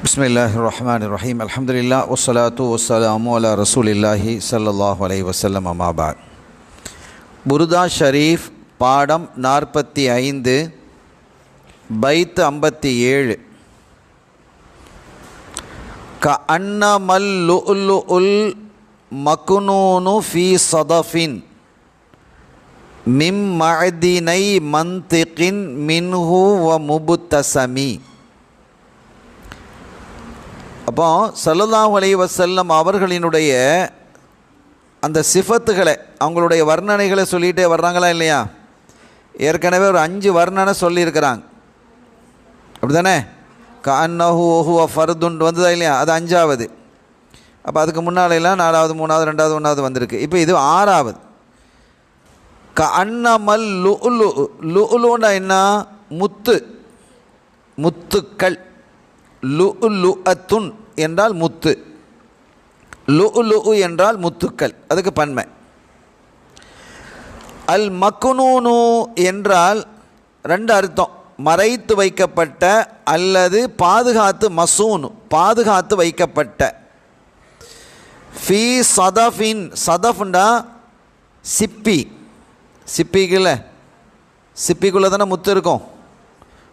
பிஸ்மில்லாஹிர்ரஹ்மானிர்ரஹீம். அல்ஹம்துலில்லாஹ் வஸ்ஸலாத்து வஸ்ஸலாமு அலா ரசூலில்லாஹி ஸல்லல்லாஹு அலைஹி வஸல்லம். அம்மா பஅத். புருதா ஷரீஃப் பாடம் 45 பைத் 57. கஅன்னமல் லுஅ்லுஉல் மக்னூனு ஃபீ ஸதஃபின் மிம் மஅதினை மன்திகின் மின்ஹு வ முபுத்தஸமி. அப்போ ஸல்லல்லாஹு அலைஹி வஸல்லம் அவர்களினுடைய அந்த சிஃபத்துகளை, அவங்களுடைய வர்ணனைகளை சொல்லிகிட்டே வர்றாங்களா இல்லையா? ஏற்கனவே ஒரு 5 வர்ணனை சொல்லியிருக்கிறாங்க, அப்படி தானே? கஅன்னஹு ஹுவ ஃபர்துன் வந்ததா இல்லையா? அது 5வது. அப்போ அதுக்கு முன்னாலெல்லாம் 4வது 3வது 2வது 1வது வந்திருக்கு. இப்போ இது 6வது. கஅன்னமல் லுஅ்லு. லுஅ்லுன்னா என்ன? முத்துக்கள். லுஅ்லுஅத்துன் என்றால் முத்து, லுஅ்லுஉ என்றால் முத்துக்கள், அதுக்கு பன்மை. அல் மக்னூனு என்றால் 2 அர்த்தம்: மறைத்து வைக்கப்பட்ட அல்லது பாதுகாத்து, மசூனு பாதுகாத்து வைக்கப்பட்ட. ஃபீ சதஃபின். சதஃப்னா சிப்பி. சிப்பிக்குள்ள சிப்பிக்குள்ளே தானே முத்து இருக்கும்.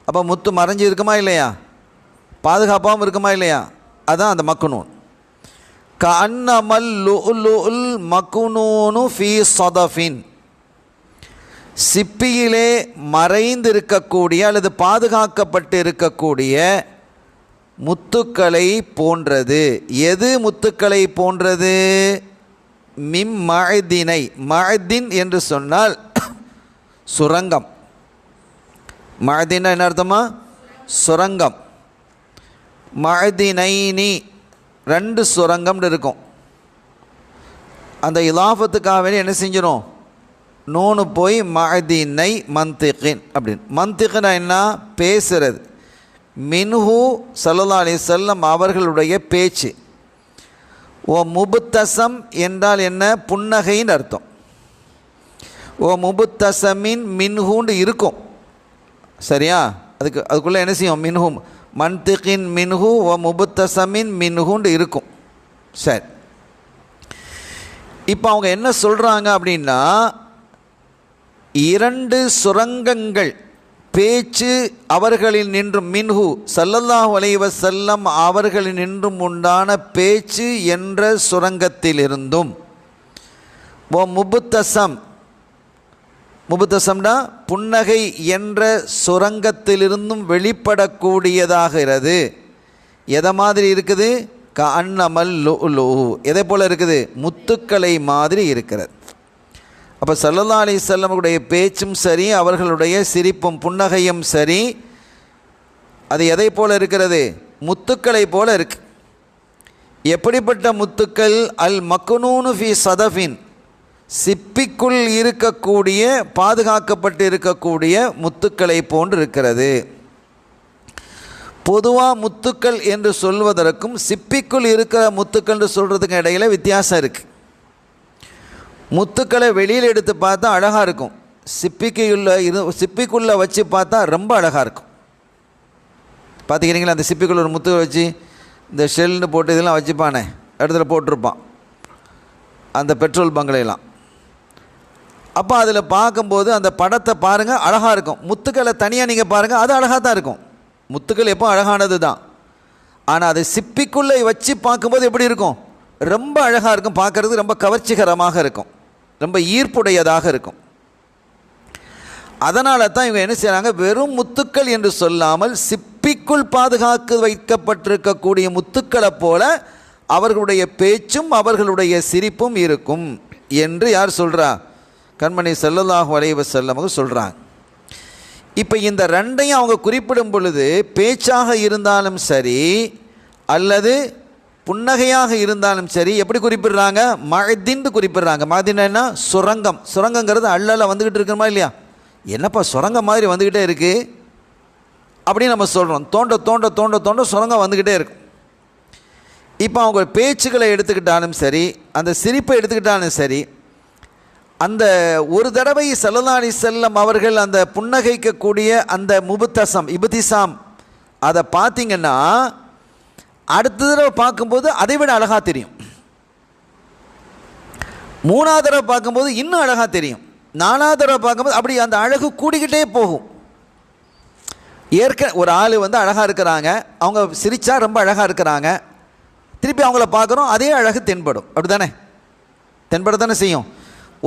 அப்போ முத்து மறைஞ்சி இருக்குமா இல்லையா? பாதுகாப்பாகவும் இருக்குமா இல்லையா? அதான் அந்த மக்னூன். கஅன்னமல் லுஅ்லுஉல் மக்னூனு ஃபீ ஸதஃபின். சிப்பியிலே மறைந்திருக்கக்கூடிய அல்லது பாதுகாக்கப்பட்டு இருக்கக்கூடிய முத்துக்களை போன்றது. எது முத்துக்களை போன்றது? மிம் மஅதினை. மஅதின் என்று சொன்னால் சுரங்கம். மஅதின் என்ன அர்த்தமா? சுரங்கம். மஅதினைனி 2 சுரங்கம்னு இருக்கும். அந்த இலாஃபத்துக்காக வேண்டி என்ன செஞ்சிடும்? நூனு போய் மஅதினை மன்திகின் அப்படின்னு. மன்திகினா என்ன? பேசுறது. மின்ஹு ஸல்லல்லாஹு அலைஹி வஸல்லம் அவர்களுடைய பேச்சு. ஓ முபுத்தசம் என்றால் என்ன? புன்னகைன்னு அர்த்தம். ஓ முபுத்தசமின் மின்ஹுன்னு இருக்கும், சரியா? அதுக்குள்ளே என்ன செய்யும்? மின்ஹும் மன்திகின் மின்ஹு வ முபுத்தசமின் மின்ஹுன்னு இருக்கும். சரி, இப்போ அவங்க என்ன சொல்கிறாங்க அப்படின்னா, 2 சுரங்கங்கள் பேச்சு அவர்களில் நின்றும், மின்ஹு ஸல்லல்லாஹு அலைஹி வஸல்லம் அவர்களில் நின்றும் உண்டான பேச்சு என்ற சுரங்கத்திலிருந்தும், ஓ முபுத்தசம், முபுத்தசம்னா புன்னகை என்ற சுரங்கத்திலிருந்தும் வெளிப்படக்கூடியதாகிறது. எதை மாதிரி இருக்குது? கஅன்னமல் லுஅ்லுஉ. எதை போல் இருக்குது? முத்துக்களை மாதிரி இருக்கிறது. அப்போ ஸல்லல்லாஹு அலைஹி வஸல்லமுடைய பேச்சும் சரி, அவர்களுடைய சிரிப்பும் புன்னகையும் சரி, அது எதை போல் இருக்கிறது? முத்துக்களை போல இருக்கு. எப்படிப்பட்ட முத்துக்கள்? அல் மக்னூனு ஃபீ ஸதஃபின். சிப்பிக்குள் இருக்கக்கூடிய, பாதுகாக்கப்பட்டு இருக்கக்கூடிய முத்துக்களை போன்று இருக்கிறது. பொதுவாக முத்துக்கள் என்று சொல்வதற்கும் சிப்பிக்குள் இருக்கிற முத்துக்கள் என்று சொல்கிறதுக்கு இடையில் வித்தியாசம் இருக்குது. முத்துக்களை வெளியில் எடுத்து பார்த்தா அழகாக இருக்கும், சிப்பிக்குள்ளே வச்சு பார்த்தா ரொம்ப அழகாக இருக்கும். பார்த்துக்கிறீங்களா? அந்த சிப்பிக்குள்ளே ஒரு முத்து வச்சு இந்த ஷெல்னு போட்டு இதெல்லாம் வச்சுப்பானே, இடத்துல போட்டிருப்பான் அந்த பெட்ரோல் பங்களையெல்லாம். அப்போ அதில் பார்க்கும்போது அந்த படத்தை பாருங்கள், அழகாக இருக்கும். முத்துக்களை தனியாக நீங்கள் பாருங்கள், அது அழகாக தான் இருக்கும். முத்துக்கள் எப்போ அழகானது தான். ஆனால் அது சிப்பிக்குள்ளே வச்சு பார்க்கும்போது எப்படி இருக்கும்? ரொம்ப அழகாக இருக்கும், பார்க்குறது ரொம்ப கவர்ச்சிகரமாக இருக்கும், ரொம்ப ஈர்ப்புடையதாக இருக்கும். அதனால தான் இவங்க என்ன செய்கிறாங்க, வெறும் முத்துக்கள் என்று சொல்லாமல் சிப்பிக்குள் பாதுகாத்து வைக்கப்பட்டிருக்கக்கூடிய முத்துக்களை போல அவர்களுடைய பேச்சும் அவர்களுடைய சிரிப்பும் இருக்கும் என்று யார் சொல்கிறா? கண்மணி ஸல்லல்லாஹு அலைஹி வஸல்லம் சொல்கிறாங்க. இப்போ இந்த 2ஐயும் அவங்க குறிப்பிடும் பொழுது, பேச்சாக இருந்தாலும் சரி அல்லது புன்னகையாக இருந்தாலும் சரி, எப்படி குறிப்பிடுறாங்க? மஅதின்னு குறிப்பிடுறாங்க. மஅதின்னா சுரங்கம். சுரங்கங்கிறது அள்ளல வந்துக்கிட்டு இருக்குமா இல்லையா? என்னப்பா சுரங்கம் மாதிரி வந்துக்கிட்டே இருக்குது அப்படின்னு நம்ம சொல்கிறோம். தோண்ட தோண்ட தோண்ட தோண்ட சுரங்கம் வந்துக்கிட்டே இருக்கும். இப்போ அவங்க பேச்சுக்களை எடுத்துக்கிட்டாலும் சரி, அந்த சிரிப்பை எடுத்துக்கிட்டாலும் சரி, அந்த ஒரு தடவை ஸல்லல்லாஹு அலைஹி வஸல்லம் அவர்கள் அந்த புன்னகைக்கக்கூடிய அந்த முபுத்தசம், இப்திசாம், அதை பார்த்தீங்கன்னா அடுத்த தடவை பார்க்கும்போது அதை விட அழகாக தெரியும். 3ஆவது தடவை பார்க்கும்போது இன்னும் அழகாக தெரியும். 4ஆவது தடவை பார்க்கும்போது அப்படி அந்த அழகு கூடிக்கிட்டே போகும். ஒரு ஆள் வந்து அழகாக இருக்கிறாங்க, அவங்க சிரித்தா ரொம்ப அழகாக இருக்கிறாங்க, திருப்பி அவங்கள பார்க்குறோம், அதே அழகு தென்படும். அப்படி தானே? தென்பட தானே செய்யும்.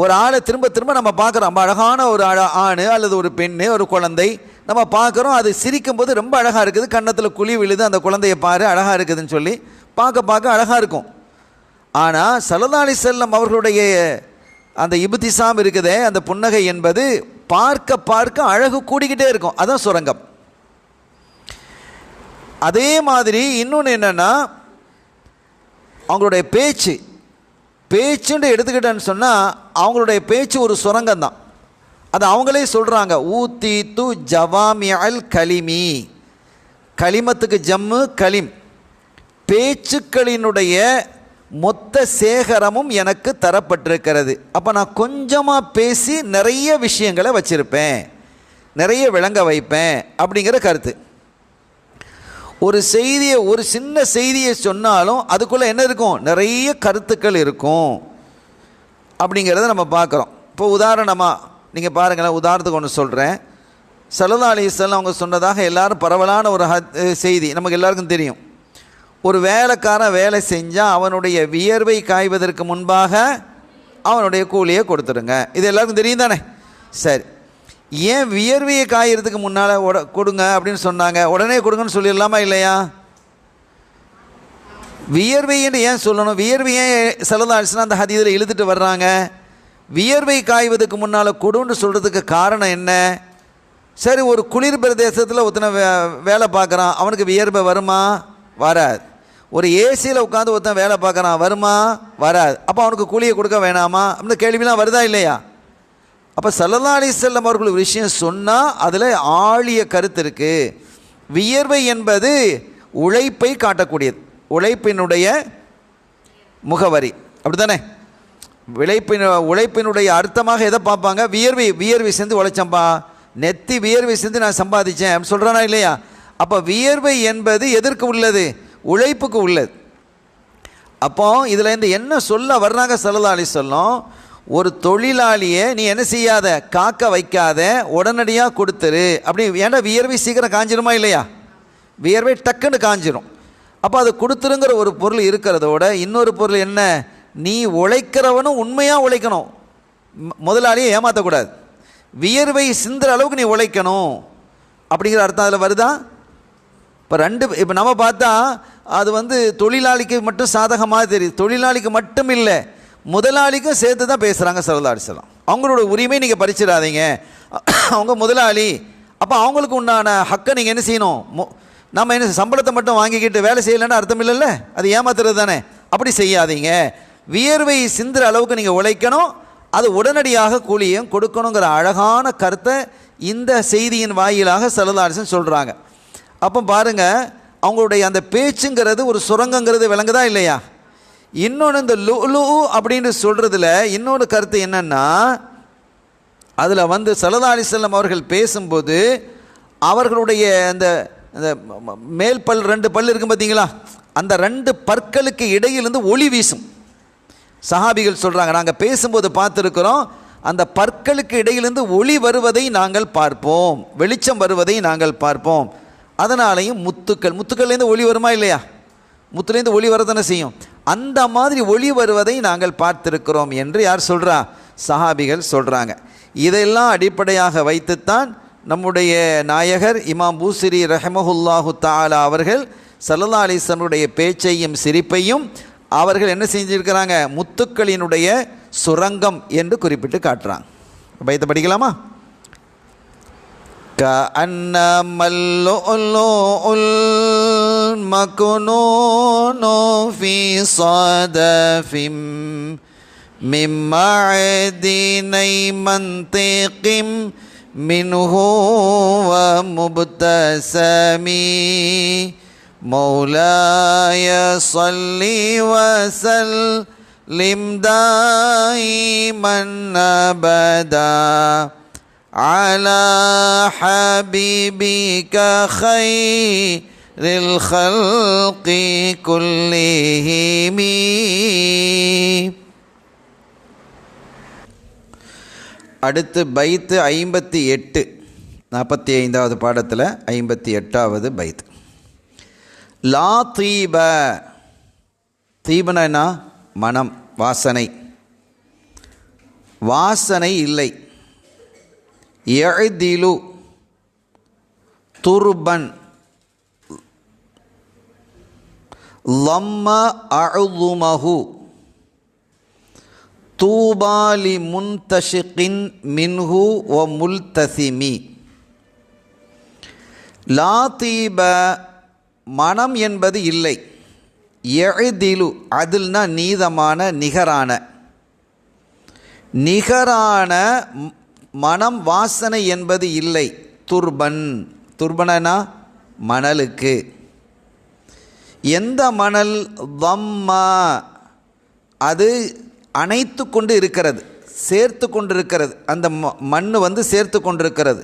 ஒரு ஆளை திரும்ப திரும்ப நம்ம பார்க்குறோம், ரொம்ப அழகான ஒரு ஆண் அல்லது ஒரு பெண்ணு, ஒரு குழந்தை நம்ம பார்க்குறோம், அது சிரிக்கும் போது ரொம்ப அழகாக இருக்குது, கன்னத்தில் குழி விழுது, அந்த குழந்தைய பாரு அழகாக இருக்குதுன்னு சொல்லி பார்க்க பார்க்க அழகாக இருக்கும். ஆனால் ஸல்லல்லாஹு அலைஹி வஸல்லம் அவர்களுடைய அந்த இப்திசாம் இருக்குதே, அந்த புன்னகை என்பது பார்க்க பார்க்க அழகு கூடிக்கிட்டே இருக்கும். அதுதான் சுரங்கம். அதே மாதிரி இன்னொன்று என்னென்னா, அவங்களுடைய பேச்சுன்னு எடுத்துக்கிட்டேன்னு சொன்னால் அவங்களுடைய பேச்சு ஒரு சுரங்கம் தான். அது அவங்களே சொல்கிறாங்க, ஊத்தி து ஜவாமியல் கலிமி, கலிமத்துக்கு ஜம்மு கலிம், பேச்சுக்களினுடைய மொத்த சேகரமும் எனக்கு தரப்பட்டிருக்கிறது. அப்போ நான் கொஞ்சமாக பேசி நிறைய விஷயங்களை வச்சுருப்பேன், நிறைய விளங்க வைப்பேன் அப்படிங்கிற கருத்து. ஒரு செய்தியை, ஒரு சின்ன செய்தியை சொன்னாலும் அதுக்குள்ளே என்ன இருக்கும்? நிறைய கருத்துக்கள் இருக்கும் அப்படிங்கிறத நம்ம பார்க்குறோம். இப்போ உதாரணமாக நீங்கள் பாருங்களேன், உதாரணத்துக்கு ஒன்று சொல்கிறேன். ஸல்லல்லாஹு அலைஹி வஸல்லம் அவங்க சொன்னதாக எல்லாரும் பரவலான ஒரு செய்தி நமக்கு எல்லாருக்கும் தெரியும். ஒரு வேலைக்காரன் வேலை செஞ்சால் அவனுடைய வியர்வை காய்வதற்கு முன்பாக அவனுடைய கூலியை கொடுத்துருங்க. இது எல்லாருக்கும் தெரியும் தானே? சரி, ஏன் வியர்வையை காயறதுக்கு முன்னால் கொடுங்க அப்படின்னு சொன்னாங்க? உடனே கொடுங்கன்னு சொல்லிடலாமா இல்லையா? வியர்வைன்னு ஏன் சொல்லணும்? வியர்வையே ஸல்லல்லாஹு அலைஹி வஸல்லம் அந்த ஹதீஸில் இழுத்துட்டு வர்றாங்க. வியர்வை காய்வதற்கு முன்னால் கொடுன்னு சொல்கிறதுக்கு காரணம் என்ன? சரி, ஒரு குளிர் பிரதேசத்தில் ஒருத்தனை வேலை பார்க்குறான், அவனுக்கு வியர்வை வருமா? வராது. ஒரு ஏசியில் உட்காந்து ஒருத்தன் வேலை பார்க்குறான், வருமா? வராது. அப்போ அவனுக்கு கூலியை கொடுக்க வேணாமா? அந்த கேள்விலாம் வருதா இல்லையா? அப்போ ஸல்லல்லாஹு அலைஹி வஸல்லம் அவர்கள் ஒரு விஷயம் சொன்னால் அதில் ஆழிய கருத்து இருக்குது. வியர்வை என்பது உழைப்பை காட்டக்கூடியது, உழைப்பினுடைய முகவரி. அப்படி தானே? உழைப்பினுடைய அர்த்தமாக எதை பார்ப்பாங்க? வியர்வை செஞ்சு உழைச்சம்பா, நெத்தி வியர்வை செஞ்சு நான் சம்பாதிச்சேன் அப்படி சொல்கிறானா இல்லையா? அப்போ வியர்வை என்பது எதற்கு உள்ளது? உழைப்புக்கு உள்ளது. அப்போ இதில் இந்த என்ன சொல்ல வர்றாங்க ஸல்லல்லாஹு அலைஹி வஸல்லம்? ஒரு தொழிலாளியை நீ என்ன செய்யாத, காக்க வைக்காத, உடனடியாக கொடுத்துரு அப்படி. ஏன்னா வியர்வை சீக்கிரம் காஞ்சிருமா இல்லையா? வியர்வை டக்குன்னு காஞ்சிரும். அப்போ அது கொடுத்துருங்கிற ஒரு பொருள் இருக்கிறதோட இன்னொரு பொருள் என்ன? நீ உழைக்கிறவனும் உண்மையாக உழைக்கணும், முதலாளியை ஏமாற்றக்கூடாது. வியர்வை சிந்துற அளவுக்கு நீ உழைக்கணும் அப்படிங்கிற அர்த்தம் அதில் வருதா? இப்போ நம்ம பார்த்தா அது வந்து தொழிலாளிக்கு மட்டும் சாதகமாக தெரியுது. தொழிலாளிக்கு மட்டும் இல்லை, முதலாளிக்கும் சேர்த்து தான் பேசுகிறாங்க ஸல்லல்லாஹு அலைஹி வஸல்லம். அவங்களோட உரிமை நீங்கள் பறிச்சிடாதீங்க, அவங்க முதலாளி. அப்போ அவங்களுக்கு உண்டான ஹக்கை நீங்கள் என்ன செய்யணும்? நம்ம என்ன சம்பளத்தை மட்டும் வாங்கிக்கிட்டு வேலை செய்யலைன்னு அர்த்தம் இல்லைல்ல, அது ஏமாத்துறது தானே. அப்படி செய்யாதீங்க, வியர்வை சிந்துற அளவுக்கு நீங்கள் உழைக்கணும், அது உடனடியாக கூலியும் கொடுக்கணுங்கிற அழகான கருத்தை இந்த செய்தியின் வாயிலாக ஸல்லல்லாஹு அலைஹி வஸல்லம் சொல்கிறாங்க. அப்போ பாருங்கள், அவங்களுடைய அந்த பேச்சுங்கிறது ஒரு சுரங்கங்கிறது விளங்குதா இல்லையா? இன்னொன்று இந்த லுலு அப்படின்னு சொல்கிறதுல இன்னொரு கருத்து என்னென்னா, அதில் வந்து ஸல்லல்லாஹு அலைஹி வஸல்லம் அவர்கள் பேசும்போது அவர்களுடைய அந்த மேல் பல் 2 பல் இருக்கும் பார்த்தீங்களா, அந்த 2 பற்களுக்கு இடையிலிருந்து ஒளி வீசும். சஹாபிகள் சொல்கிறாங்க, நாங்கள் பேசும்போது பார்த்துருக்கிறோம், அந்த பற்களுக்கு இடையிலிருந்து ஒளி வருவதை நாங்கள் பார்ப்போம், வெளிச்சம் வருவதை நாங்கள் பார்ப்போம். அதனாலையும் முத்துக்கள்லேருந்து ஒளி வருமா இல்லையா? முத்துலேருந்து ஒளி வரதானே செய்யும். அந்த மாதிரி ஒளி வருவதை நாங்கள் பார்த்திருக்கிறோம் என்று யார் சொல்கிறா? சஹாபிகள் சொல்கிறாங்க. இதெல்லாம் அடிப்படையாக வைத்துத்தான் நம்முடைய நாயகர் இமாம் பூசிரி ரஹ்மஹுல்லாஹு தஆலா அவர்கள் ஸல்லல்லாஹு அலைஹி வஸல்லம் பேச்சையும் சிரிப்பையும் அவர்கள் என்ன செஞ்சிருக்கிறாங்க? முத்துக்களினுடைய சுரங்கம் என்று குறிப்பிட்டு காட்டுறாங்க. பைத்தை படிக்கலாமா? كأنما اللؤلؤ المكنون في صدف من معدن منطق منه ومبتسم مولاي صل وسلم دائما أبدا على حبيبك خير الخلق كلهم. அடுத்து பைத்து 58, 45வது பாடத்தில் 58வது பைத். லா தீப, தீபனா மனம், வாசனை, வாசனை இல்லை. யஅதிலு துர்பன் லம்ம அஉதுமஹு தூபாலி முன்தஷிகின் மின்ஹு வ முல்தசிமி. லா தீப மனம் என்பது இல்லை. யஅதிலு அதில்னா நீதமான, நிகரான, நிகரான மனம் வாசனை என்பது இல்லை. துர்பன், துர்பனா மணலுக்கு. எந்த மணல்? தம்மா அது அணைத்து கொண்டு இருக்கிறது, சேர்த்து கொண்டிருக்கிறது, அந்த மண் சேர்த்து கொண்டிருக்கிறது.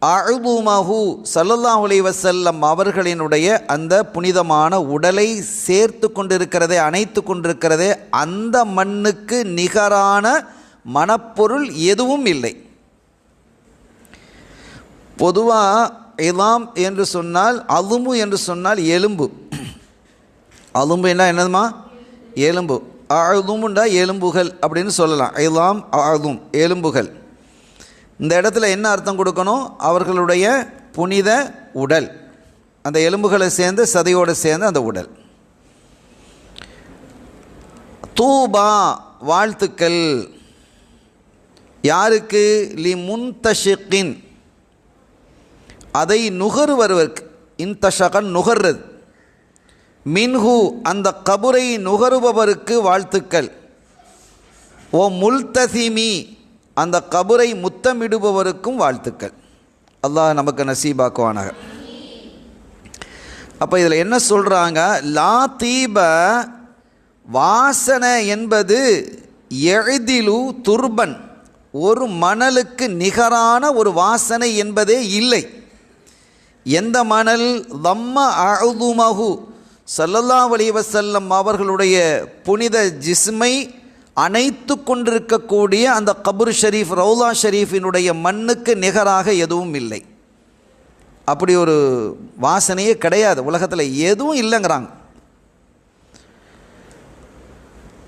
அஉதுமஹு ஸல்லல்லாஹு அலைஹி வஸல்லம் அவர்களினுடைய அந்த புனிதமான உடலை சேர்த்து கொண்டிருக்கிறதே, அணைத்து கொண்டிருக்கிறதே, அந்த மண்ணுக்கு நிகரான மனப்பொருள் எதுவும் இல்லை. பொதுவாக இலாம் என்று சொன்னால், அலுமு என்று சொன்னால் எலும்பு. அலும்பு என்னதுமா? எலும்பு. அழுதுமுண்டா எலும்புகள் அப்படின்னு சொல்லலாம். இலாம் அழுதும் எலும்புகள். இந்த இடத்துல என்ன அர்த்தம் கொடுக்கணும்? அவர்களுடைய புனித உடல், அந்த எலும்புகளை சேர்ந்து சதையோடு சேர்ந்து அந்த உடல். தூபா வாழ்த்துக்கள். யாருக்கு? லி முன்தஷிகின் அதை நுகருவருக்கு. இன்தஷகன் நுகர்றது. மின்ஹு அந்த கபரை நுகருபவருக்கு வாழ்த்துக்கள். ஓ முல்தசிமி அந்த கபரை முத்தமிடுபவருக்கும் வாழ்த்துக்கள். அல்லாஹ் நமக்கு நசீபாக்குவானாக. அப்போ இதில் என்ன சொல்கிறாங்க? லா தீப வாசனை என்பது எழிதிலு துர்பன் ஒரு மணலுக்கு நிகரான ஒரு வாசனை என்பதே இல்லை. எந்த மணல்? தம்ம அஉதுமஹு ஸல்லல்லாஹு அலைஹி வஸல்லம் அவர்களுடைய புனித ஜிஸ்மை அணைத்து கொண்டிருக்கக்கூடிய அந்த கபர் ஷரீஃப், ரவுலா ஷரீஃபினுடைய மண்ணுக்கு நிகராக எதுவும் இல்லை. அப்படி ஒரு வாசனையே கிடையாது உலகத்தில், எதுவும் இல்லைங்கிறாங்க.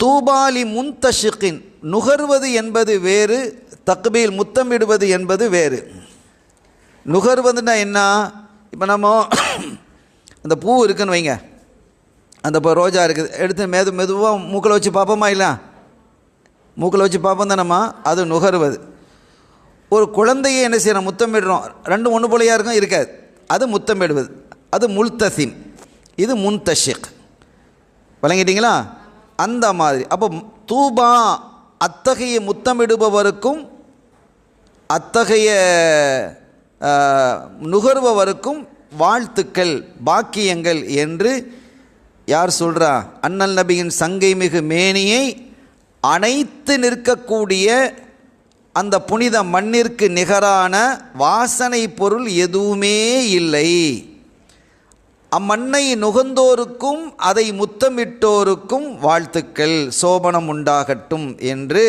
தூபாலி முன்தஷிகின் நுகர்வது என்பது வேறு, தக்பீல் முத்தமிடுவது என்பது வேறு. நுகர்வதுன்னா என்ன? இப்போ நம்ம அந்த பூ இருக்குன்னு வைங்க, அந்த இப்போ ரோஜா இருக்குது, எடுத்து மெதுவாக மூக்கில் வச்சு பார்ப்போமா? இல்லை, மூக்கில் வச்சு பார்ப்போம் தானம்மா, அது நுகர்வது. ஒரு குழந்தையை என்ன செய்யணும்? முத்தமிடுறோம். ரெண்டும் ஒன்று போலையாக இருக்கும், இருக்காது. அது முத்தமிடுவது, அது முல்தசிம், இது முன்தஷிக். வழங்கிட்டீங்களா? அந்த மாதிரி. அப்போ தூபா அத்தகைய முத்தமிடுபவருக்கும் அத்தகைய நுகர்பவருக்கும் வாழ்த்துக்கள், பாக்கியங்கள் என்று யார் சொல்கிறா? அண்ணல் நபியின் சங்கை மிகு மேனியை அணைத்து நிற்கக்கூடிய அந்த புனித மண்ணிற்கு நிகரான வாசனை பொருள் எதுவுமே இல்லை. அம்மண்ணை நுகர்ந்தோருக்கும் அதை முத்தமிட்டோருக்கும் வாழ்த்துக்கள், சோபனம் உண்டாகட்டும் என்று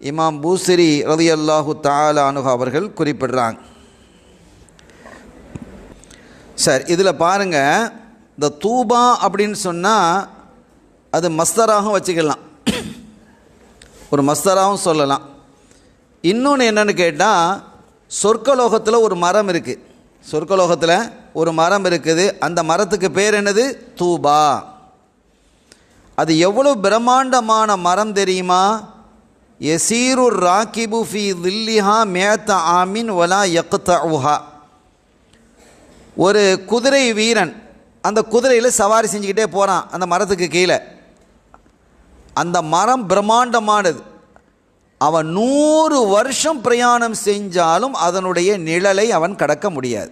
இமாம் பூசிரி ரலியல்லாஹு தஆலா அன்ஹு அவர்கள் குறிப்பிடுறாங்க. சரி, இதில் பாருங்கள், இந்த தூபா அப்படின்னு சொன்னால் அது மஸ்தராகவும் வச்சுக்கலாம், ஒரு மஸ்தராகவும் சொல்லலாம். இன்னொன்று என்னென்னு கேட்டால், சொர்க்கலோகத்தில் ஒரு மரம் இருக்குது. சொர்க்கலோகத்தில் ஒரு மரம் இருக்குது. அந்த மரத்துக்கு பேர் என்னது? தூபா. அது எவ்வளோ பிரம்மாண்டமான மரம் தெரியுமா? யசீரு ராக்கிபு ஃபி தில்லிஹா மேத்த ஆமின் வலா யக்தஉஹா. ஒரு குதிரை வீரன் அந்த குதிரையில் சவாரி செஞ்சுக்கிட்டே போகிறான் அந்த மரத்துக்கு கீழே. அந்த மரம் பிரம்மாண்டமானது. அவன் 100 வருஷம் பிரயாணம் செஞ்சாலும் அதனுடைய நிழலை அவன் கடக்க முடியாது.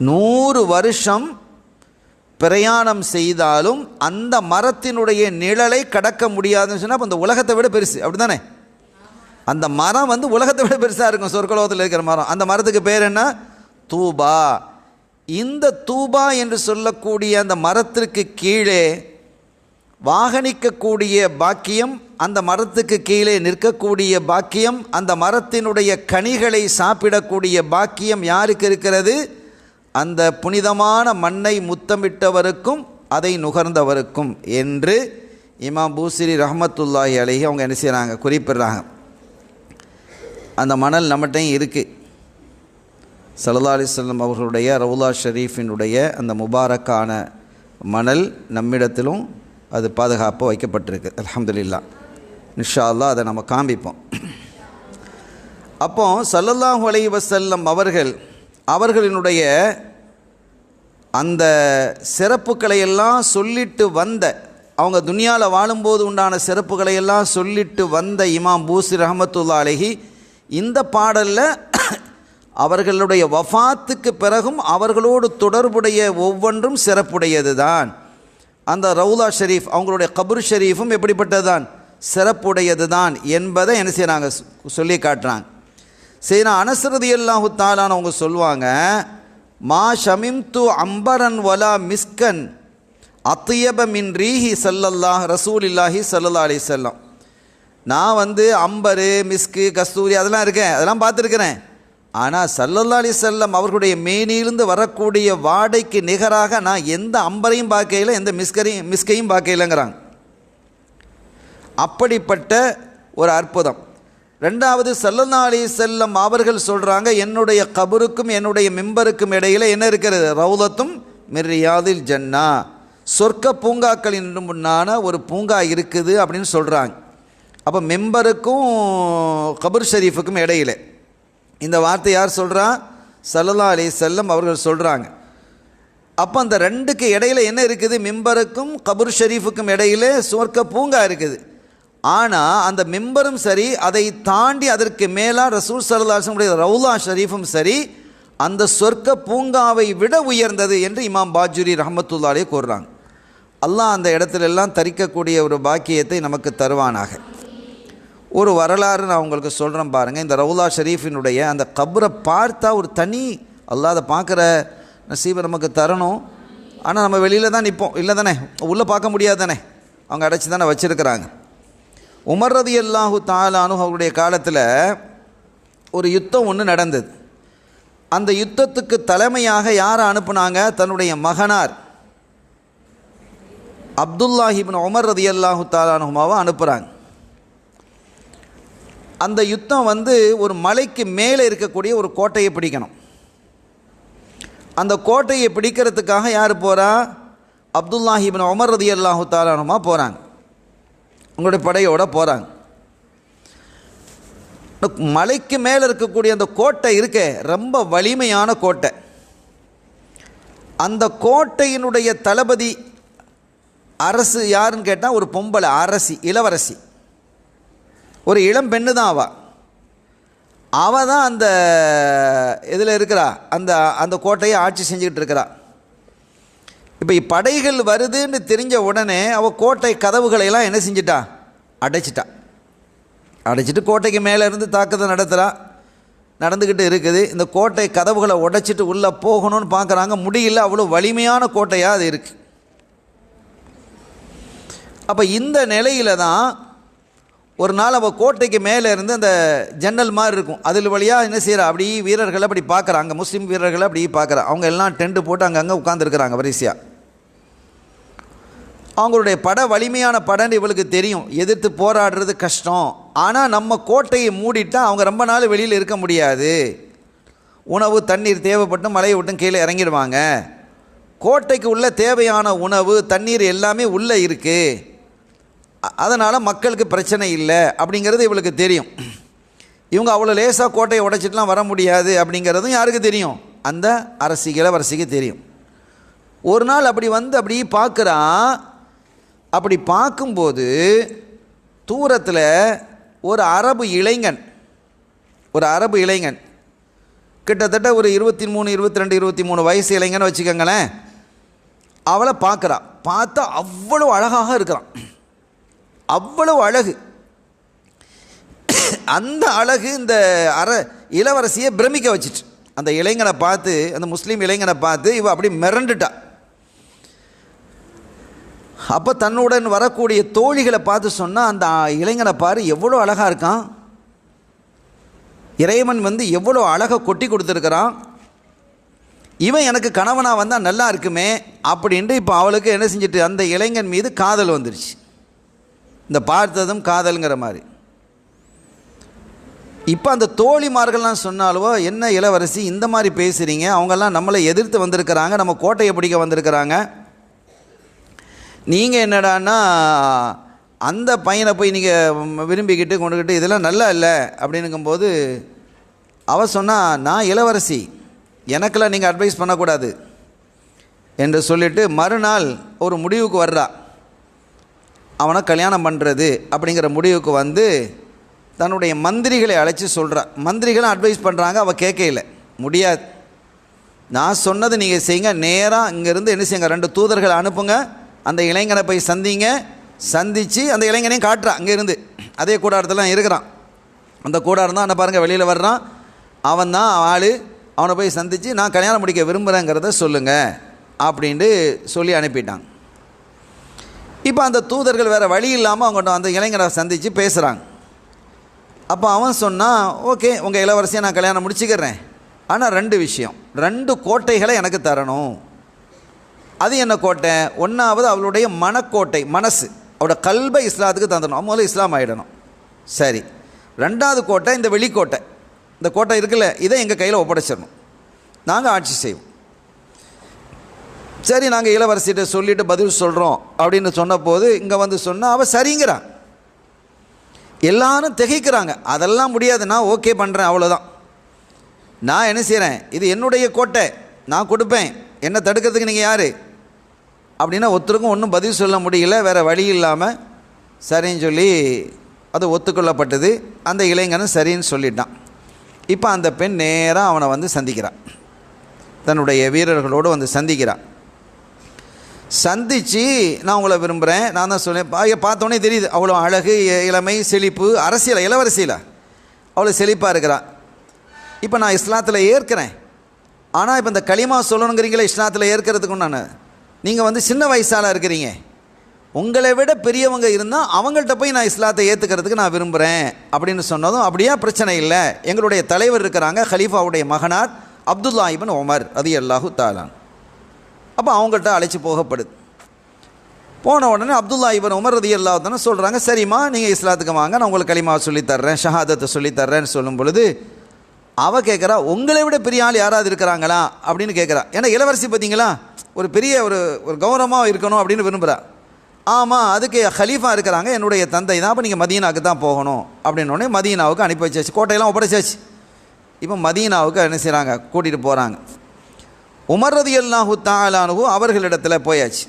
100 வருஷம் பிரயாணம் செய்தாலும் அந்த மரத்தினுடைய நிழலை கடக்க முடியாதுன்னு சொன்னால் அப்போ இந்த உலகத்தை விட பெருசு, அப்படி தானே? அந்த மரம் உலகத்தை விட பெருசாக இருக்கும், சொர்க்கலோகத்தில் இருக்கிற மரம். அந்த மரத்துக்கு பேர் என்ன? தூபா. இந்த தூபா என்று சொல்லக்கூடிய அந்த மரத்திற்கு கீழே வாகனிக்கக்கூடிய பாக்கியம், அந்த மரத்துக்கு கீழே நிற்கக்கூடிய பாக்கியம், அந்த மரத்தினுடைய கனிகளை சாப்பிடக்கூடிய பாக்கியம் யாருக்கு இருக்கிறது? அந்த புனிதமான மண்ணை முத்தமிட்டவருக்கும் அதை நுகர்ந்தவருக்கும் என்று இமாம் பூசிரி ரஹ்மத்துல்லாஹி அலைஹி அவங்க என்ன செய்கிறாங்க, குறிப்பிடுறாங்க. அந்த மணல் நம்மகிட்டையும் இருக்குது. ஸல்லல்லாஹு அலைஹி வஸல்லம் அவர்களுடைய ரவுலா ஷரீஃபினுடைய அந்த முபாரக்கான மணல் நம்மிடத்திலும் அது பாதுகாப்பாக வைக்கப்பட்டிருக்கு. அல்ஹம்துலில்லாஹ். இன்ஷா அல்லாஹ் அதை நம்ம காண்பிப்போம். அப்போ ஸல்லல்லாஹு அலைஹி வஸல்லம் அவர்களினுடைய அந்த சிறப்புகளை எல்லாம் சொல்லிட்டு வந்த, அவங்க துனியாவில் வாழும்போது உண்டான சிறப்புகளை எல்லாம் சொல்லிட்டு வந்த இமாம் பூசிரி ரஹ்மத்துல்லாஹி அலைஹி இந்த பாடலில் அவர்களுடைய வஃபாத்துக்கு பிறகும் அவர்களோடு தொடர்புடைய ஒவ்வொன்றும் சிறப்புடையது தான். அந்த ரவுலா ஷரீஃப், அவங்களுடைய கபர் ஷரீஃபும் எப்படிப்பட்டது தான், சிறப்புடையது தான் என்பதை என்ன செய்கிறாங்க, சொல்லி காட்டுறாங்க. சரி, அனஸ் ரலியல்லாஹு தஆலான்னு அவங்க சொல்லுவாங்க, மா ஷமிம்து அம்பரன் வலா மிஸ்கன் அத்தியப மின் ரீஹி ரசூலில்லாஹி ஸல்லல்லாஹு அலைஹி வஸல்லம். நான் அம்பரு, மிஸ்கு, கஸ்தூரி அதெல்லாம் இருக்கேன், அதெல்லாம் பார்த்துருக்கிறேன். ஆனால் ஸல்லல்லாஹு அலைஹி வஸல்லம் அவர்களுடைய மேனியிலிருந்து வரக்கூடிய வாடைக்கு நிகராக நான் எந்த அம்பரையும் பார்க்கையில், எந்த மிஸ்கையும் பார்க்கலைங்கிறாங்க. அப்படிப்பட்ட ஒரு அற்புதம். ரெண்டாவது, ஸல்லல்லாஹு அலைஹி வஸல்லம் அவர்கள் சொல்கிறாங்க, என்னுடைய கபருக்கும் என்னுடைய மிம்பருக்கும் இடையில் என்ன இருக்கிறது? ரவுலத்தும் மின் ரியாதில் ஜன்னா, சொர்க்க பூங்காக்களின் முன்னான ஒரு பூங்கா இருக்குது அப்படின்னு சொல்கிறாங்க. அப்போ மிம்பருக்கும் கபர் ஷரீஃபுக்கும் இடையில் இந்த வார்த்தை யார் சொல்கிறா? ஸல்லல்லாஹு அலைஹி வஸல்லம் அவர்கள் சொல்கிறாங்க. அப்போ அந்த ரெண்டுக்கு இடையில் என்ன இருக்குது? மிம்பருக்கும் கபர் ஷரீஃபுக்கும் இடையில் சொர்க்க பூங்கா இருக்குது. ஆனால் அந்த மிம்பரும் சரி, அதை தாண்டி அதற்கு மேலாக ரசூல் ஸல்லல்லாஹு அலைஹி வஸல்லம் ரவுலா ஷரீஃபும் சரி, அந்த சொர்க்க பூங்காவை விட உயர்ந்தது என்று இமாம் பாஜுரி ரஹ்மத்துல்லாஹி அலைஹி கூறுறாங்க. அல்லாஹ் அந்த இடத்துல எல்லாம் தரிக்கக்கூடிய ஒரு பாக்கியத்தை நமக்கு தருவானாக. ஒரு வரலாறு நான் உங்களுக்கு சொல்கிறேன் பாருங்கள். இந்த ரவுலா ஷரீஃபினுடைய அந்த கபரை பார்த்தா ஒரு தனி, அல்லாஹ் அதை பார்க்குற நசீபை நமக்கு தரணும். ஆனால் நம்ம வெளியில் தான் நிற்போம், இல்லை தானே, உள்ளே பார்க்க முடியாது தானே, அவங்க அடைச்சி தானே வச்சுருக்கிறாங்க. உமர் ரலியல்லாஹு தஆலா அன்ஹு அவருடைய காலத்தில் ஒரு யுத்தம் ஒன்று நடந்தது. அந்த யுத்தத்துக்கு தலைமையாக யாரை அனுப்புனாங்க? தன்னுடைய மகனார் அப்துல்லாஹ் இப்னு உமர் ரலியல்லாஹு தஆலா அன்ஹுமாவை அனுப்புகிறாங்க. அந்த யுத்தம் ஒரு மலைக்கு மேலே இருக்கக்கூடிய ஒரு கோட்டையை பிடிக்கணும். அந்த கோட்டையை பிடிக்கிறதுக்காக யார் போகிறா? அப்துல்லாஹ் இப்னு உமர் ரலியல்லாஹு தஆலா அன்ஹுமா போகிறாங்க, உங்களுடைய படையோடு போகிறாங்க. மலைக்கு மேலே இருக்கக்கூடிய அந்த கோட்டை இருக்கே, ரொம்ப வலிமையான கோட்டை. அந்த கோட்டையினுடைய தளபதி அரசு யாருன்னு கேட்டால் ஒரு பொம்பளை அரசி, இளவரசி, ஒரு இளம் பெண்ணு தான். அவள் தான் அந்த இதில் இருக்கிறா, அந்த அந்த கோட்டையை ஆட்சி செஞ்சுக்கிட்டு இருக்கிறா. இப்போ படைகள் வருதுன்னு தெரிஞ்ச உடனே அவள் கோட்டை கதவுகளையெல்லாம் என்ன செஞ்சிட்டா? அடைச்சிட்டு கோட்டைக்கு மேலே இருந்து தாக்குதல் நடந்துக்கிட்டு இருக்குது. இந்த கோட்டை கதவுகளை உடைச்சிட்டு உள்ளே போகணும்னு பார்க்குறாங்க, முடியல, அவ்வளோ வலிமையான கோட்டையாக அது இருக்குது. அப்போ இந்த நிலையில் தான் ஒரு நாள் அவள் கோட்டைக்கு மேலே இருந்து அந்த ஜன்னல் மாதிரி இருக்கும், அதில் வழியாக என்ன செய்கிறா? அப்படி வீரர்களை அப்படி பார்க்குறாங்க, முஸ்லீம் வீரர்களை அப்படி பார்க்குறா. அவங்க எல்லாம் டென்ட்டு போட்டு அங்கங்கே உட்காந்துருக்குறாங்க வரிசையாக. அவங்களுடைய வலிமையான படன்னு இவளுக்கு தெரியும், எதிர்த்து போராடுறது கஷ்டம். ஆனால் நம்ம கோட்டையை மூடிட்டால் அவங்க ரொம்ப நாள் வெளியில் இருக்க முடியாது, உணவு தண்ணீர் தேவைப்பட்டு மலையை விட்டு கீழே இறங்கிடுவாங்க. கோட்டைக்கு உள்ள தேவையான உணவு தண்ணீர் எல்லாமே உள்ளே இருக்குது, அதனால் மக்களுக்கு பிரச்சனை இல்லை அப்படிங்கிறது இவளுக்கு தெரியும். இவங்க அவ்வளோ லேசாக கோட்டையை உடைச்சிட்டுலாம் வர முடியாது அப்படிங்கிறதும் யாருக்கு தெரியும்? அந்த இளவரசிக்கு தெரியும். ஒரு நாள் அப்படி அப்படி பார்க்குறான். அப்படி பார்க்கும்போது தூரத்தில் ஒரு அரபு இளைஞன் கிட்டத்தட்ட ஒரு 23, 22, 23 வயசு இளைஞன்னு வச்சுக்கோங்களேன். அவளை பார்த்தா அவ்வளோ அழகாக இருக்கிறான், அவ்வளவு அழகு. அந்த அழகு இந்த இளவரசியை பிரமிக்க வச்சிட்டு, அந்த இளைஞனை பார்த்து, அந்த முஸ்லீம் இளைஞனை பார்த்து இவ அப்படி மிரண்டுட்டா. அப்போ தன்னுடன் வரக்கூடிய தோழிகளை பார்த்து சொன்னால், அந்த இளைஞனை பாரு எவ்வளோ அழகாக இருக்கான், இறைவன் வந்து எவ்வளோ அழகாக கொட்டி கொடுத்துருக்கிறான், இவன் எனக்கு கணவனாக வந்தால் நல்லா இருக்குமே அப்படின்ட்டு இப்போ அவளுக்கு என்ன செஞ்சுட்டு, அந்த இளைஞன் மீது காதல் வந்துடுச்சு. இந்த பார்த்ததும் காதலுங்கிற மாதிரி. இப்போ அந்த தோழிமார்கள்லாம் சொன்னாலுவோ, என்ன இளவரசி இந்த மாதிரி பேசுகிறீங்க, அவங்கெல்லாம் நம்மளை எதிர்த்து வந்திருக்கிறாங்க, நம்ம கோட்டையை பிடிக்க வந்திருக்கிறாங்க, நீங்கள் என்னடான்னா அந்த பையனை போய் நீங்கள் விரும்பிக்கிட்டு கொண்டுக்கிட்டு இதெல்லாம் நல்லா இல்லை அப்படின்னுங்கும்போது அவள் சொன்னால், நான் இளவரசி, எனக்கெல்லாம் நீங்கள் அட்வைஸ் பண்ணக்கூடாது என்று சொல்லிவிட்டு மறுநாள் ஒரு முடிவுக்கு வர்றா. அவனை கல்யாணம் பண்ணுறது அப்படிங்கிற முடிவுக்கு வந்து தன்னுடைய மந்திரிகளை அழைச்சி சொல்கிறா. மந்திரிகளும் அட்வைஸ் பண்ணுறாங்க, அவள் கேட்கல, முடியாது, நான் சொன்னது நீங்கள் செய்யுங்க, நேராக இங்கேருந்து என்ன செய்யுங்க, 2 தூதர்களை அனுப்புங்க, அந்த இளைஞனை போய் சந்திங்க, சந்தித்து அந்த இளைஞனையும் காட்டுறா. அங்கேருந்து அதே கூடாரத்தில் இருக்கிறான். அந்த கூடாரம் தான் என்ன பாருங்கள், வெளியில் வர்றான், அவன் தான் ஆள், அவனை போய் சந்தித்து நான் கல்யாணம் முடிக்க விரும்புகிறேங்கிறத சொல்லுங்கள் அப்படின்ட்டு சொல்லி அனுப்பிட்டாங்க. இப்போ அந்த தூதர்கள் வேறு வழி இல்லாமல் அவங்க அந்த இளைஞரை சந்தித்து பேசுகிறாங்க. அப்போ அவன் சொன்னான், ஓகே உங்கள் இளவரசியை நான் கல்யாணம் முடிச்சுக்கிறேன், ஆனால் 2 விஷயம், 2 கோட்டைகளை எனக்கு தரணும். அது என்ன கோட்டை? ஒன்றாவது அவளுடைய மனக்கோட்டை, மனசு, அவளோட கல்பை இஸ்லாத்துக்கு தந்துடணும், முதல்ல இஸ்லாம் ஆகிடணும். சரி. 2வது கோட்டை இந்த வெளிக்கோட்டை, இந்த கோட்டை இருக்குல்ல, இதை எங்கள் கையில் ஒப்படைச்சிடணும், நாங்கள் ஆட்சி செய்வோம். சரி, நாங்கள் இளவரசிகிட்ட சொல்லிவிட்டு பதில் சொல்கிறோம் அப்படின்னு சொன்னபோது இங்கே வந்து சொன்னால் அவள் சரிங்கிறான். எல்லாரும் திகைக்கிறாங்க, அதெல்லாம் முடியாது, நான் ஓகே பண்ணுறேன், அவ்வளோதான், நான் என்ன செய்கிறேன், இது என்னுடைய கோட்டை, நான் கொடுப்பேன், என்ன தடுக்கிறதுக்கு நீங்கள் யார் அப்படின்னா ஒருத்தருக்கும் ஒன்றும் பதில் சொல்ல முடியல. வேறு வழி இல்லாமல் சரின்னு சொல்லி அது ஒத்துக்கொள்ளப்பட்டது. அந்த இளைஞனும் சரின்னு சொல்லிட்டான். இப்போ அந்த பெண் நேராக அவனை வந்து சந்திக்கிறான், தன்னுடைய வீரர்களோடு வந்து சந்திக்கிறான். சந்தித்து நான் உங்களை விரும்புகிறேன், நான் தான் சொன்னேன், பார்த்தோன்னே தெரியுது அவ்வளோ அழகு, இளமை, செழிப்பு, அரசியல், இளவரசியில் அவ்வளோ செழிப்பாக இருக்கிறான். இப்போ நான் இஸ்லாத்தில் ஏற்கிறேன், ஆனால் இப்போ இந்த களிமா சொல்லணுங்கிறீங்களே இஸ்லாத்தில் ஏற்கிறதுக்கு நான், நீங்கள் வந்து சின்ன வயசால் இருக்கிறீங்க, உங்களை விட பெரியவங்க இருந்தால் அவங்கள்ட்ட போய் நான் இஸ்லாத்தை ஏற்றுக்கிறதுக்கு நான் விரும்புகிறேன் அப்படின்னு சொன்னதும், அப்படியே பிரச்சனை இல்லை, எங்களுடைய தலைவர் இருக்கிறாங்க, ஹலீஃபாவுடைய மகனார் அப்துல்லா இப்னு உமர் ரலியல்லாஹு தஆலா, அப்போ அவங்கள்ட்ட அழைச்சி போகப்படுது. போன உடனே அப்துல்லா இப்னு உமர் ரலியல்லாஹு தஆலா சொல்கிறாங்க, சரிம்மா நீங்கள் இஸ்லாத்துக்கு வாங்க, நான் உங்களுக்கு களிமாவை சொல்லித்தர்றேன், ஷஹாதத்தை சொல்லித்தர்றேன்னு சொல்லும் பொழுது அவள் கேட்குறா, உங்களை விட பெரிய ஆள் யாராவது இருக்கிறாங்களா அப்படின்னு கேட்குறா. ஏன்னா இளவரசி பார்த்தீங்களா, ஒரு பெரிய ஒரு கௌரவமாக இருக்கணும் அப்படின்னு விரும்புகிறா. ஆமாம், அதுக்கு ஹலீஃபா இருக்கிறாங்க, என்னுடைய தந்தை தான், அப்போ நீங்கள் மதீனாவுக்கு தான் போகணும் அப்படின்னோடனே மதீனாவுக்கு அனுப்பி வச்சாச்சு, கோட்டையெல்லாம் ஒப்படைச்சாச்சு. இப்போ மதீனாவுக்கு என்ன செய்கிறாங்க, கூட்டிகிட்டு போகிறாங்க. உமர் ரலியல்லாஹு தஆலா அன்ஹு அவர்களிடத்தில் போயாச்சு.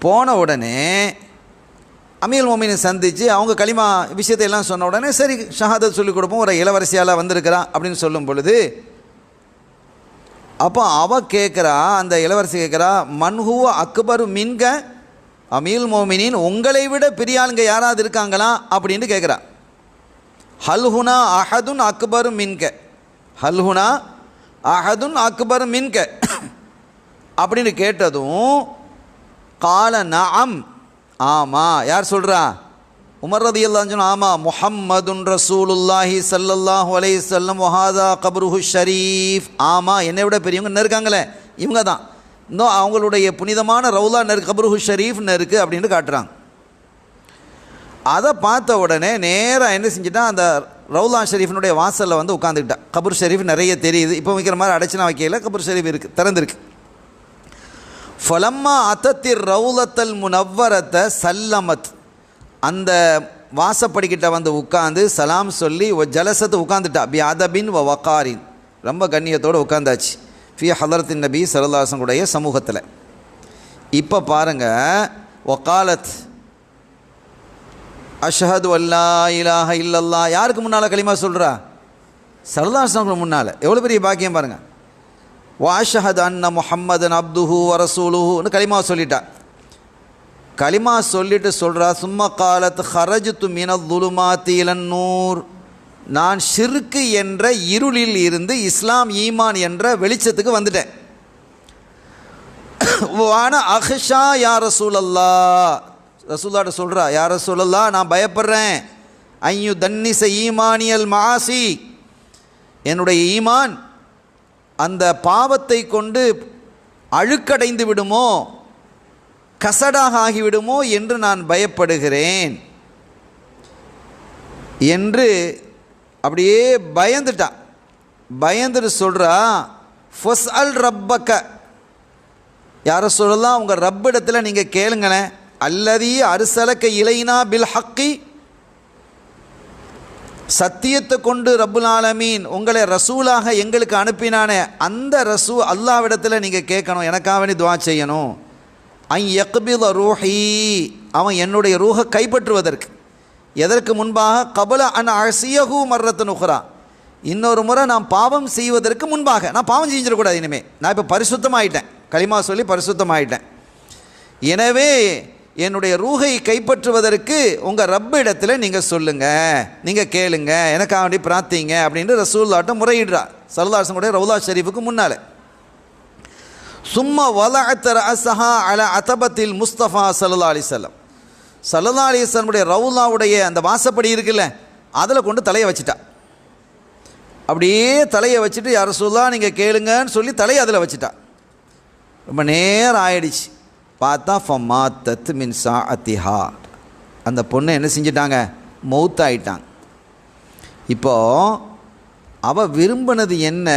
போன உடனே அமீர் மோமினை சந்தித்து அவங்க களிமா விஷயத்தை எல்லாம் சொன்ன உடனே சரி ஷஹாதத் சொல்லிக் கொடுப்போம், ஒரு இளவரசியால் வந்திருக்கிறான் அப்படின்னு சொல்லும் பொழுது அப்போ அவள் கேட்குறா, அந்த இளவரசி கேட்குறா, மன்ஹுவ அக்பரு மின்க அமீர் மோமினின், உங்களை விட பெரிய ஆளுங்க யாராவது இருக்காங்களா அப்படின்னு கேட்குறா. ஹல்ஹுனா அஹதுன் அக்பரு மின்க, ஹல்ஹுனா அஹதுன் அக்பரு மின்க அப்படின்னு கேட்டதும் கால நஅம், ஆமாம், யார் சொல்கிறா, உமர் ரலியல்லாஹு அன்ஹு, ஆமாம், முஹம்மதுன் ரசூலுல்லாஹி ஸல்லல்லாஹு அலைஹி வஸல்லம் வஹாதா கப்ருஹு ஷரீஃப், ஆமாம், என்னை விட பெரியவங்க என்ன இருக்காங்களே இவங்க தான், இன்னும் அவங்களுடைய புனிதமான ரவுலா நெருக்கு, கப்ருஹு ஷரீஃப்னு இருக்குது அப்படின்னு காட்டுறாங்க. அதை பார்த்த உடனே நேராக என்ன செஞ்சுட்டா, அந்த ரவுலா ஷரீஃபினுடைய வாசலில் வந்து உட்காந்துக்கிட்டா. கபூர் ஷரீஃப் நிறைய தெரியுது, இப்போ வைக்கிற மாதிரி அடைச்சினா வைக்கல, கபூர் ஷரீஃப் இருக்குது, திறந்துருக்கு. ஃபலம்மா அத்தத்திர் ரவுலத்தல் முனவ்வரத்தை சல்லமத், அந்த வாசப்படிக்கிட்ட வந்து உட்காந்து சலாம் சொல்லி ஜலசத்து உட்காந்துட்டா. பி அதபின் வ வக்காரின், ரொம்ப கண்ணியத்தோடு உட்காந்தாச்சு. ஃபி ஹலரத்தின் நபி ஸல்லல்லாஹு அலைஹி வஸல்லம் உடைய சமூகத்தில். இப்போ பாருங்கள், வகாலத் அஷ்ஹது அல்லா இலாஹ இல்லல்லாஹ், யாருக்கு முன்னால் களிமா சொல்கிறா, ஸல்லல்லாஹு அலைஹி வஸல்லம் முன்னால், எவ்வளோ பெரிய பாக்கியம் பாருங்கள். வாஷஹது அன்ன முஹம்மதன் அப்துஹு வ ரசூலுஹுன்னு களிமா சொல்லிட்டா. களிமா சொல்லிட்டு சொல்கிறா, சும்ம காலத் ஹரஜ்து மினல் ஸுலுமாத்தி இலன் நூர், நான் ஷிர்க்கு என்ற இருளில் இருந்து இஸ்லாம் ஈமான் என்ற வெளிச்சத்துக்கு வந்துட்டேன். வான அஹ்ஷா யா ரசூலல்லா, ரசூல்லாட்ட சொல்கிறா, யா ரசூலல்லா நான் பயப்படுறேன், ஐயு தன்னிச ஈமானியல் மாசி, என்னுடைய ஈமான் அந்த பாவத்தை கொண்டு அழுக்கடைந்து விடுமோ, கசடாக ஆகிவிடுமோ என்று நான் பயப்படுகிறேன் என்று அப்படியே பயந்துட்டான். பயந்துட்டு சொல்கிறா, ஃபஸ்அல் ரப்பக்க, யார சொல்லலாம் உங்கள் ரப்பிடத்தில் நீங்கள் கேளுங்களேன், அல்லதி அர்சலக்க இலைனா பில் ஹக்கி, சத்தியத்தை கொண்டு ரப்புல் ஆலமீன் உங்களை ரசூலாக எங்களுக்கு அனுப்பினானே அந்த அல்லாவிடத்தில் நீங்கள் கேட்கணும், எனக்காக வேண்டி துவா செய்யணும். ஐ யக்பித ரூஹி, அவன் என்னுடைய ரூஹை கைப்பற்றுவதற்கு, எதற்கு முன்பாக கபல அன் அசியஹு மர்ரத்து நுஹ்ரா, இன்னொரு முறை நான் பாவம் செய்வதற்கு முன்பாக, நான் பாவம் செஞ்சிடக்கூடாது இனிமேல், நான் இப்போ பரிசுத்தமாயிட்டேன், களிமா சொல்லி பரிசுத்தமாயிட்டேன், எனவே என்னுடைய ரூஹை கைப்பற்றுவதற்கு உங்கள் ரப்ப இடத்துல நீங்கள் சொல்லுங்கள், நீங்கள் கேளுங்க, எனக்காக வேண்டி பிரார்த்திங்க அப்படின்னு ரசூலுல்லாஹ்ட்ட முறையிடுறா ஸல்லல்லாஹு அலைஹி வஸல்லம் ரவுலா ஷரீஃபுக்கு முன்னால். சும்மா வலஅத் ரஅஸஹா அலா அதபத்தில் முஸ்தஃபா ஸல்லல்லாஹு அலைஹி வஸல்லம், ஸல்லல்லாஹு அலைஹி வஸல்லமுடைய ரவுலாவுடைய அந்த வாசப்படி இருக்குல்ல, அதில் கொண்டு தலையை வச்சுட்டா. அப்படியே தலையை வச்சுட்டு யா ரசூலுல்லாஹ் நீங்கள் கேளுங்கன்னு சொல்லி தலையை அதில் வச்சுட்டா. ரொம்ப நேரம் ஆயிடுச்சு. பார்த்தா ஃபமாத்தத் மின் சாஅத்திஹா, அந்த பொண்ணை என்ன செஞ்சிட்டாங்க, மௌத்தாயிட்டாங்க. இப்போது அவள் விரும்பினது என்ன,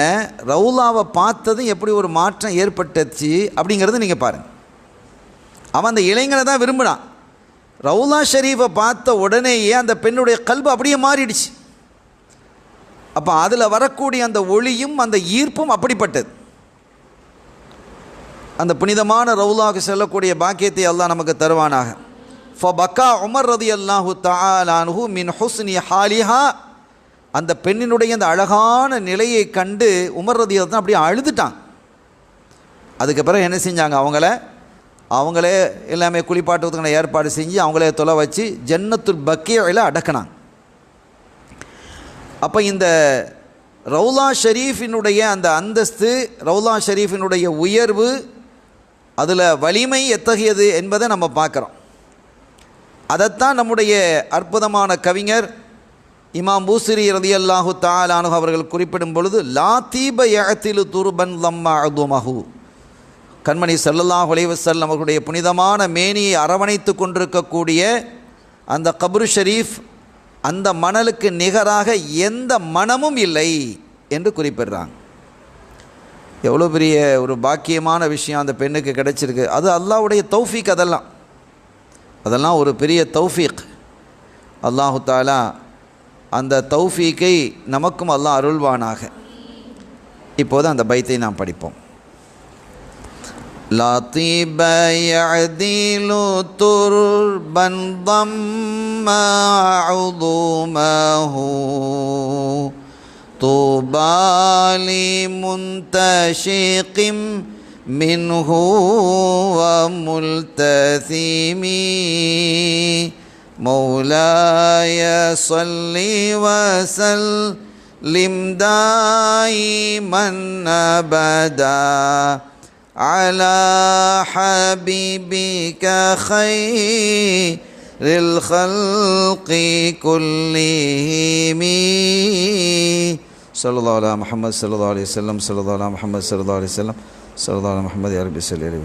ரவுலாவை பார்த்ததும் எப்படி ஒரு மாற்றம் ஏற்பட்டுச்சு அப்படிங்கிறது நீங்கள் பாருங்கள். அவன் அந்த இளைஞனை தான் விரும்பினான். ரவுலா ஷரீஃபை பார்த்த உடனேயே அந்த பெண்ணுடைய கல்பு அப்படியே மாறிடுச்சு. அப்போ அதில் வரக்கூடிய அந்த ஒளியும் அந்த ஈர்ப்பும் அப்படிப்பட்டது. அந்த புனிதமான ரவுலாவுக்கு செல்லக்கூடிய பாக்கியத்தை அல்லாஹ் நமக்கு தருவானாக. ஃபபக்கா உமர் ரலியல்லாஹு தஆலா அன்ஹு மின் ஹுஸ்னி ஹாலிஹா, அந்த பெண்ணினுடைய அந்த அழகான நிலையை கண்டு உமர் ரலியல்லாஹு தான் அப்படியே அழுதுட்டான். அதுக்கப்புறம் என்ன செஞ்சாங்க, அவங்களே எல்லாமே குளிப்பாட்டுவதுக்கான ஏற்பாடு செஞ்சு அவங்களே தொலை வச்சு ஜன்னத்துல் பக்கீஇல் அடக்கினாங்க. அப்போ இந்த ரவுலா ஷரீஃபினுடைய அந்த அந்தஸ்து, ரவுலா ஷரீஃபினுடைய உயர்வு, அதில் வலிமை எத்தகையது என்பதை நம்ம பார்க்குறோம். அதைத்தான் நம்முடைய அற்புதமான கவிஞர் இமாம் பூசிரி ரலியல்லாஹு தஆலா அன்ஹு அவர்கள் குறிப்பிடும் பொழுது, லா தீப யஅதிலு துர்பன் லம்மா அதுமஹு, கண்மணி ஸல்லல்லாஹு அலைஹி வஸல்லம் அவர்களுடைய புனிதமான மேனியை அரவணைத்து கொண்டிருக்கக்கூடிய அந்த கப்ரு ஷரீஃப், அந்த மணலுக்கு நிகராக எந்த மனமும் இல்லை என்று குறிப்பிடுறாங்க. எவ்வளோ பெரிய ஒரு பாக்கியமான விஷயம் அந்த பெண்ணுக்கு கிடைச்சிருக்கு. அது அல்லாஹ்வுடைய தௌஃபீக், அதெல்லாம் ஒரு பெரிய தௌஃபீக். அல்லாஹு தஆலா அந்த தௌஃபீக்கை நமக்கும் அல்லாஹ் அருள்வானாக. இப்போது அந்த பைத்தை நாம் படிப்போம். லதீப யஅதிலு துர்பன் தம்மா உதுமஹு துபாலி முன்தஷிகிம் மின்ஹு வ முல்தசிமி மௌலாய ஸல்லி வ சல்லிம் தாயிமன் அபதா அலா ஹபீபிக கைரில் ஹல்கி குல்லிஹிமி ஸல்லல்லாஹு அலா முஹம்மது ஸல்லல்லாஹு அலைஹி வஸல்லம் ஸல்லல்லாஹு அலா முஹம்மது ஸல்லல்லாஹு அலைஹி வஸல்லம் ஸல்லல்லாஹு அலா முஹம்மது யா ரப்பி ஸல்லி அலைஹி